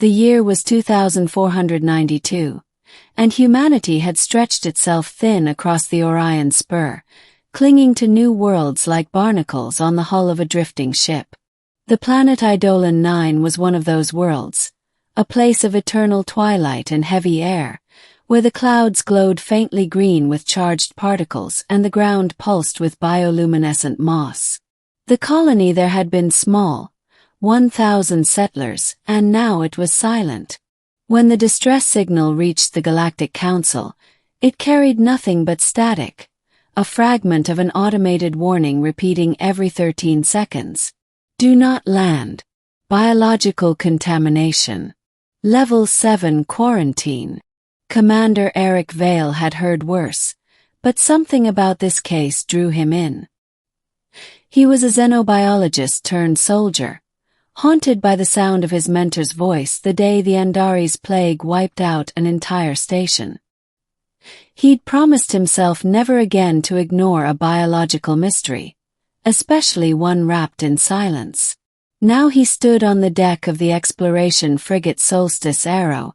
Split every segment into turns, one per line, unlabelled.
The year was 2492, and humanity had stretched itself thin across the Orion Spur, clinging to new worlds like barnacles on the hull of a drifting ship. The planet Eidolon 9 was one of those worlds, a place of eternal twilight and heavy air, where the clouds glowed faintly green with charged particles and the ground pulsed with bioluminescent moss. The colony there had been small, 1,000 settlers, and now it was silent. When the distress signal reached the Galactic Council, it carried nothing but static, a fragment of an automated warning repeating every 13 seconds. Do not land. Biological contamination. Level 7 quarantine. Commander Eric Vale had heard worse, but something about this case drew him in. He was a xenobiologist turned soldier, haunted by the sound of his mentor's voice the day the Andaris plague wiped out an entire station. He'd promised himself never again to ignore a biological mystery, especially one wrapped in silence. Now he stood on the deck of the exploration frigate Solstice Arrow,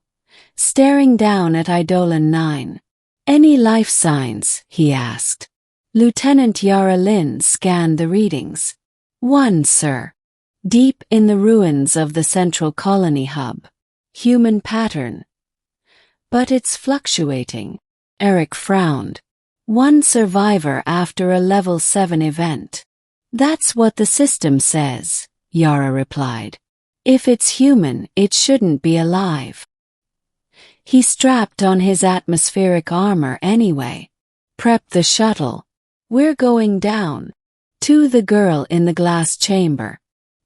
staring down at Eidolon 9. Any life signs? He asked. Lieutenant Yara Lin scanned the readings. One, sir. Deep in the ruins of the central colony hub. Human pattern. But it's fluctuating. Eric frowned. One survivor after a level 7 event. That's what the system says, Yara replied. If it's human, it shouldn't be alive. He strapped on his atmospheric armor anyway. Prep the shuttle. We're going down. To the girl in the glass chamber.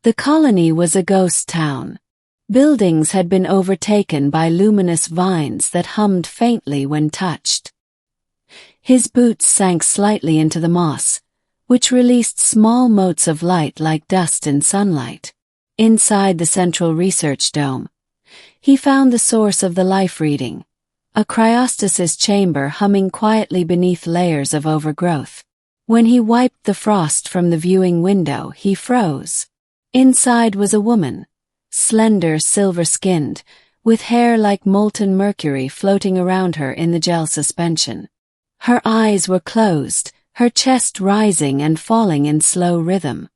The colony was a ghost town. Buildings had been overtaken by luminous vines that hummed faintly when touched. His boots sank slightly into the moss, which released small motes of light like dust in sunlight. Inside the central research dome, he found the source of the life reading, a cryostasis chamber humming quietly beneath layers of overgrowth. When he wiped the frost from the viewing window, he froze. Inside was a woman, slender, silver-skinned, with hair like molten mercury floating around her in the gel suspension. Her eyes were closed, her chest rising and falling in slow rhythm.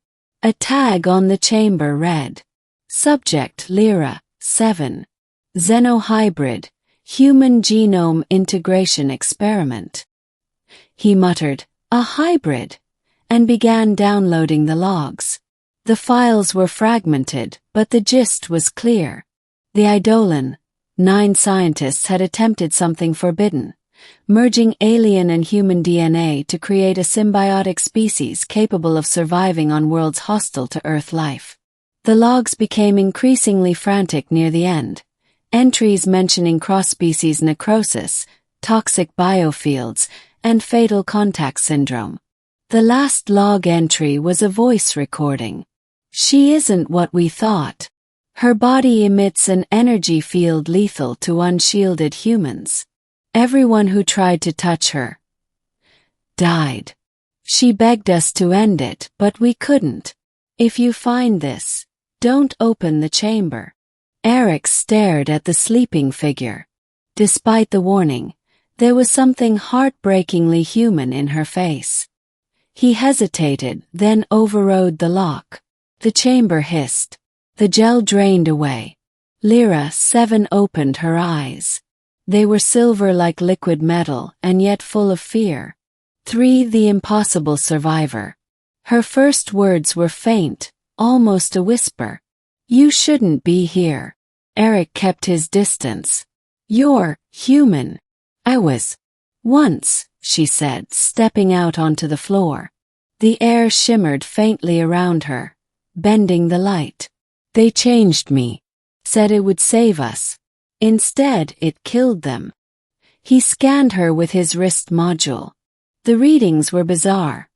A tag on the chamber read, Subject Lyra, 7. Xenohybrid, Human Genome Integration Experiment. He muttered, a hybrid, and began downloading the logs. The files were fragmented, but the gist was clear. The Eidolon 9 scientists had attempted something forbidden, merging alien and human DNA to create a symbiotic species capable of surviving on worlds hostile to Earth life. The logs became increasingly frantic near the end, entries mentioning cross-species necrosis, toxic biofields, and fatal contact syndrome. The last log entry was a voice recording. She isn't what we thought. Her body emits an energy field lethal to unshielded humans. Everyone who tried to touch her died. She begged us to end it, but we couldn't. If you find this, don't open the chamber. Eric stared at the sleeping figure. Despite the warning, there was something heartbreakingly human in her face. He hesitated, then overrode the lock. The chamber hissed. The gel drained away. Lyra, 7, opened her eyes. They were silver like liquid metal and yet full of fear. 3. The impossible survivor. Her first words were faint, almost a whisper. You shouldn't be here. Eric kept his distance. You're human. I was. Once, she said, stepping out onto the floor. The air shimmered faintly around her, bending the light. They changed me. Said it would save us. Instead, it killed them. He scanned her with his wrist module. The readings were bizarre.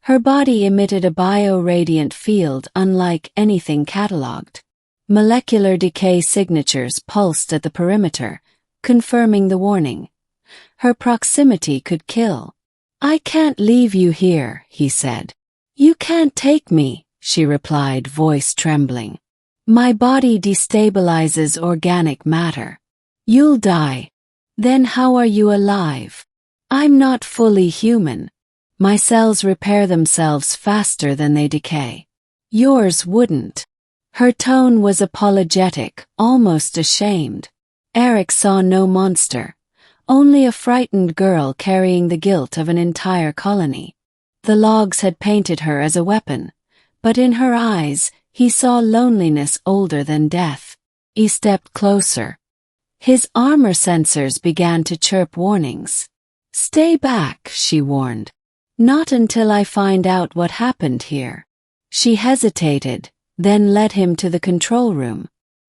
Her body emitted a bio-radiant field unlike anything catalogued. Molecular decay signatures pulsed at the perimeter, confirming the warning. Her proximity could kill. I can't leave you here, he said. You can't take me, she replied, voice trembling. My body destabilizes organic matter. You'll die. Then how are you alive? I'm not fully human. My cells repair themselves faster than they decay. Yours wouldn't. Her tone was apologetic, almost ashamed. Eric saw no monster, only a frightened girl carrying the guilt of an entire colony. The logs had painted her as a weapon, but in her eyes, he saw loneliness older than death. He stepped closer. His armor sensors began to chirp warnings. Stay back, she warned. Not until I find out what happened here. She hesitated, then led him to the control room.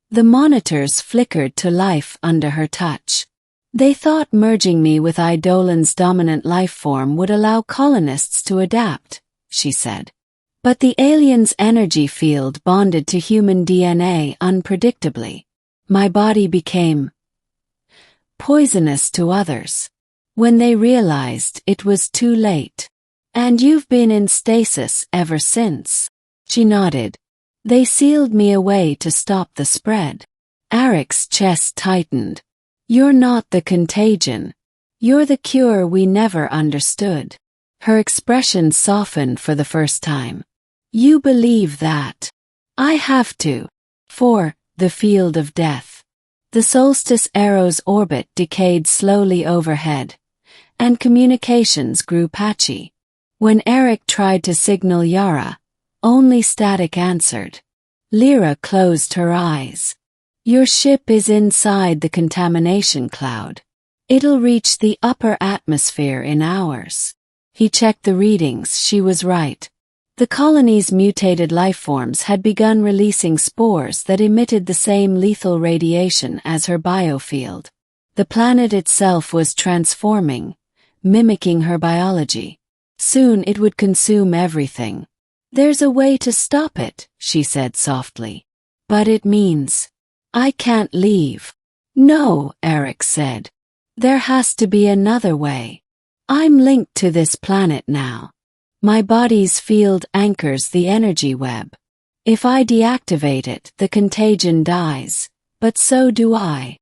The monitors flickered to life under her touch. They thought merging me with Eidolon's dominant life form would allow colonists to adapt, she said. But the alien's energy field bonded to human DNA unpredictably. My body became poisonous to others. When they realized it was too late. And you've been in stasis ever since. She nodded. They sealed me away to stop the spread. Eric's chest tightened. You're not the contagion. You're the cure we never understood. Her expression softened for the first time. You believe that. I have to. For the field of death. The solstice arrow's orbit decayed slowly overhead, and communications grew patchy. When Eric tried to signal Yara, only static answered. Lyra closed her eyes. Your ship is inside the contamination cloud. It'll reach the upper atmosphere in hours. He checked the readings. She was right. The colony's mutated lifeforms had begun releasing spores that emitted the same lethal radiation as her biofield. The planet itself was transforming, mimicking her biology. Soon it would consume everything. There's a way to stop it, she said softly. But it means I can't leave. No, Eric said. There has to be another way. I'm linked to this planet now. My body's field anchors the energy web. If I deactivate it, the contagion dies, but so do I.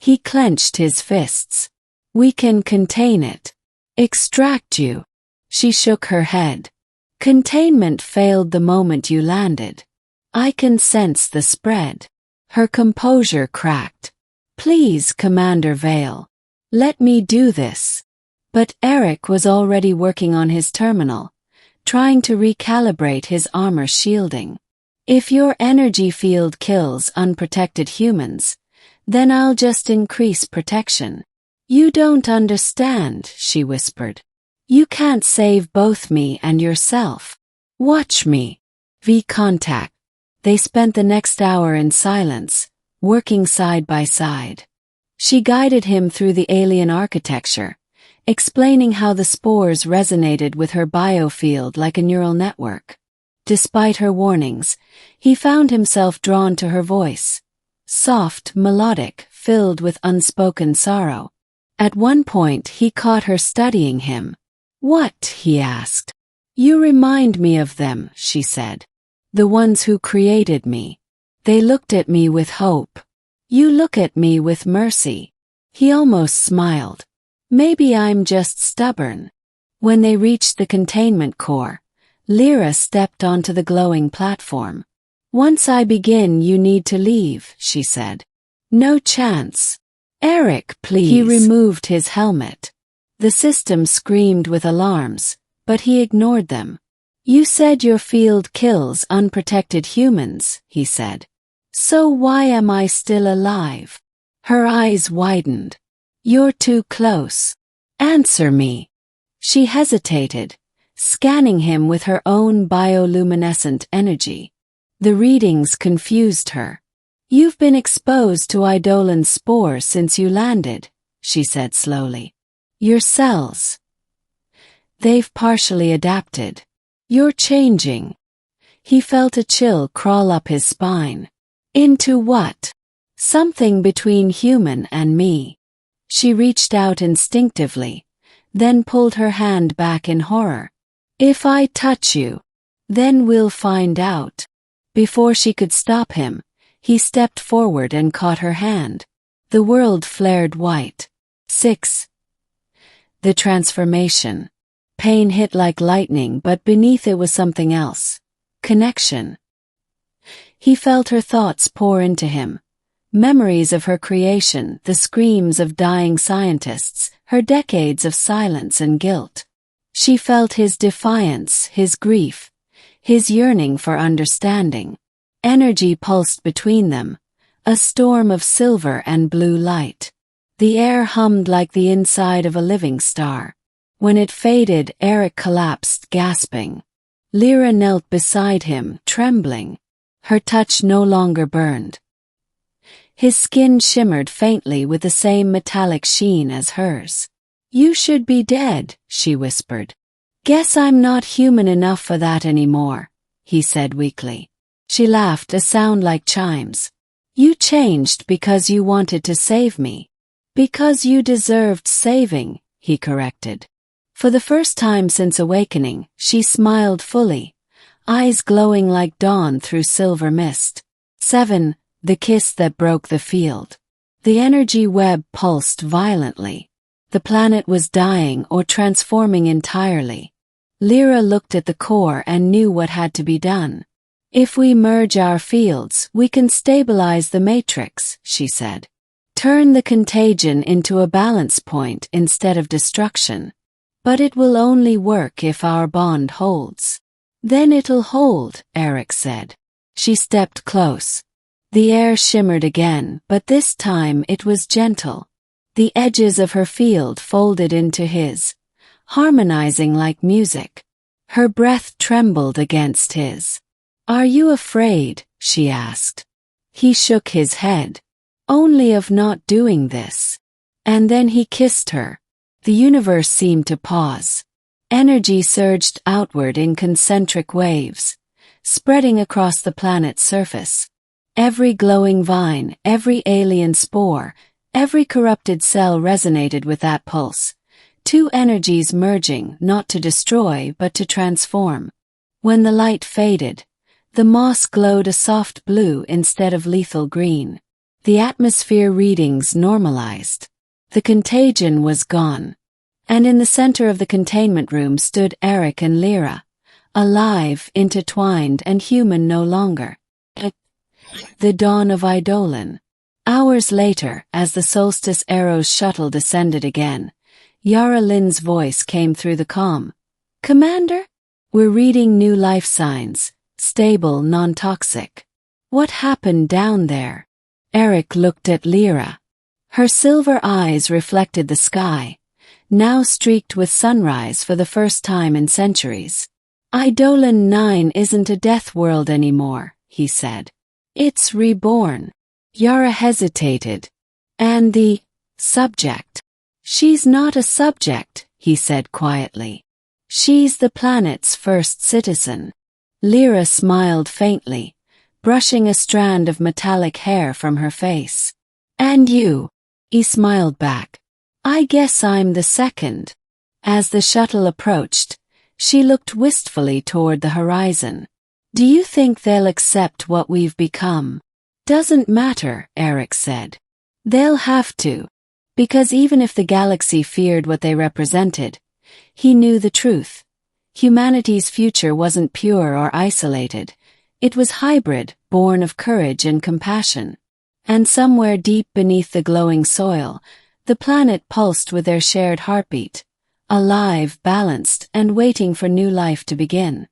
He clenched his fists. We can contain it. Extract you. She shook her head. Containment failed the moment you landed. I can sense the spread. Her composure cracked. Please, Commander Vale. Let me do this. But Eric was already working on his terminal, trying to recalibrate his armor shielding. If your energy field kills unprotected humans, then I'll just increase protection. You don't understand, she whispered. You can't save both me and yourself. Watch me. V-contact. They spent the next hour in silence, working side by side. She guided him through the alien architecture, explaining how the spores resonated with her biofield like a neural network. Despite her warnings, he found himself drawn to her voice. Soft, melodic, filled with unspoken sorrow. At one point he caught her studying him. What? He asked. You remind me of them, she said. The ones who created me. They looked at me with hope. You look at me with mercy. He almost smiled. Maybe I'm just stubborn. When they reached the containment core, Lyra stepped onto the glowing platform. Once I begin, you need to leave, she said. No chance. Eric, please. He removed his helmet. The system screamed with alarms, but he ignored them. You said your field kills unprotected humans, he said. So why am I still alive? Her eyes widened. You're too close. Answer me. She hesitated, scanning him with her own bioluminescent energy. The readings confused her. You've been exposed to Eidolon's spore since you landed, she said slowly. Your cells. They've partially adapted. You're changing. He felt a chill crawl up his spine. Into what? Something between human and me. She reached out instinctively, then pulled her hand back in horror. If I touch you, then we'll find out. Before she could stop him, He stepped forward and caught her hand. The world flared white. 6. The transformation. Pain hit like lightning, but beneath it was something else. Connection. He felt her thoughts pour into him. Memories of her creation, the screams of dying scientists, her decades of silence and guilt. She felt his defiance, his grief, his yearning for understanding. Energy pulsed between them, a storm of silver and blue light. The air hummed like the inside of a living star. When it faded, Eric collapsed, gasping. Lyra knelt beside him, trembling. Her touch no longer burned. His skin shimmered faintly with the same metallic sheen as hers. "You should be dead," she whispered. "Guess I'm not human enough for that anymore," he said weakly. She laughed, a sound like chimes. "You changed because you wanted to save me." "Because you deserved saving," he corrected. For the first time since awakening, she smiled fully, eyes glowing like dawn through silver mist. 7. The kiss that broke the field. The energy web pulsed violently. The planet was dying or transforming entirely. Lyra looked at the core and knew what had to be done. "If we merge our fields, we can stabilize the matrix," she said. "Turn the contagion into a balance point instead of destruction. But it will only work if our bond holds." "Then it'll hold," Eric said. She stepped close. The air shimmered again, but this time it was gentle. The edges of her field folded into his, harmonizing like music. Her breath trembled against his. "Are you afraid?" she asked. He shook his head. "Only of not doing this." And then he kissed her. The universe seemed to pause. Energy surged outward in concentric waves, spreading across the planet's surface. Every glowing vine, every alien spore, every corrupted cell resonated with that pulse. Two energies merging, not to destroy but to transform. When the light faded, the moss glowed a soft blue instead of lethal green. The atmosphere readings normalized. The contagion was gone. And in the center of the containment room stood Eric and Lyra, alive, intertwined, and human no longer. The dawn of Eidolon. Hours later, as the Solstice Arrow's shuttle descended again, Yara Lynn's voice came through the comm. "Commander? We're reading new life signs, stable, non-toxic. What happened down there?" Eric looked at Lyra. Her silver eyes reflected the sky, now streaked with sunrise for the first time in centuries. "Eidolon 9 isn't a death world anymore," he said. "It's reborn." Yara hesitated. "And the subject?" "She's not a subject," he said quietly. "She's the planet's first citizen." Lyra smiled faintly, brushing a strand of metallic hair from her face. "And you?" He smiled back. "I guess I'm the second." As the shuttle approached, she looked wistfully toward the horizon. "Do you think they'll accept what we've become?" "Doesn't matter," Eric said. "They'll have to. Because even if the galaxy feared what they represented, he knew the truth. Humanity's future wasn't pure or isolated. It was hybrid, born of courage and compassion. And somewhere deep beneath the glowing soil, the planet pulsed with their shared heartbeat, alive, balanced, and waiting for new life to begin.